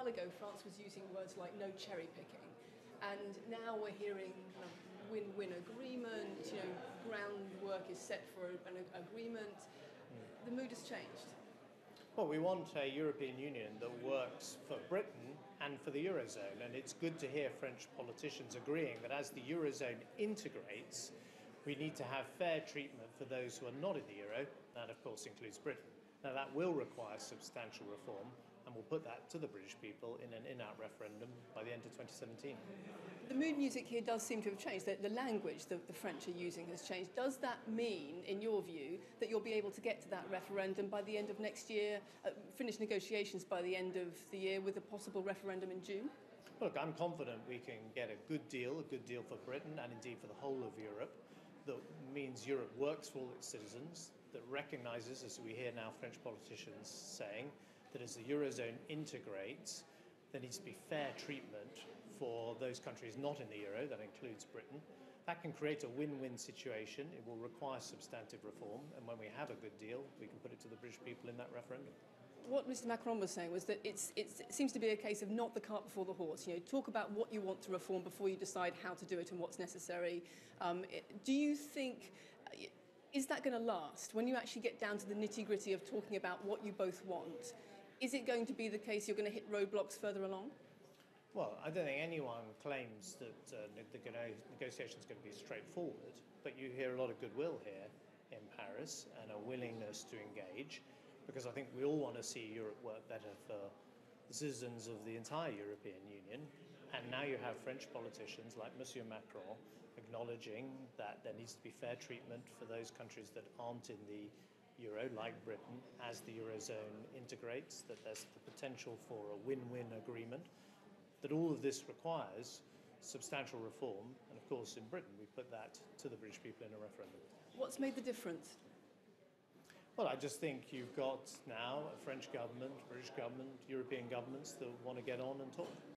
while ago, France was using words like no cherry picking, and now we're hearing kind of win-win agreement. Groundwork is set for an agreement. The mood has changed. Well, we want a European Union that works for Britain and for the Eurozone, and it's good to hear French politicians agreeing that as the Eurozone integrates, we need to have fair treatment for those who are not in the Euro. That, of course, includes Britain. Now, that will require substantial reform, and we'll put that to the British people in an in-out referendum by the end of 2017. The mood music here does seem to have changed. The language that the French are using has changed. Does that mean, in your view, that you'll be able to get to that referendum by the end of next year, finish negotiations by the end of the year with a possible referendum in June? Look, I'm confident we can get a good deal for Britain and indeed for the whole of Europe, that means Europe works for all its citizens, that recognises, as we hear now French politicians saying, that as the Eurozone integrates, there needs to be fair treatment for those countries not in the Euro, that includes Britain. That can create a win-win situation. It will require substantive reform, and when we have a good deal, we can put it to the British people in that referendum. What Mr Macron was saying was that it seems to be a case of not the cart before the horse. Talk about what you want to reform before you decide how to do it and what's necessary. Do you think, is that going to last? When you actually get down to the nitty-gritty of talking about what you both want, is it going to be the case you're going to hit roadblocks further along? Well, I don't think anyone claims that the negotiation is going to be straightforward, but you hear a lot of goodwill here in Paris and a willingness to engage, because I think we all want to see Europe work better for the citizens of the entire European Union. And now you have French politicians like Monsieur Macron acknowledging that there needs to be fair treatment for those countries that aren't in the Euro, like Britain, as the Eurozone integrates, that there's the potential for a win-win agreement, that all of this requires substantial reform. And of course, in Britain, we put that to the British people in a referendum. What's made the difference? Well, I just think you've got now a French government, British government, European governments that want to get on and talk.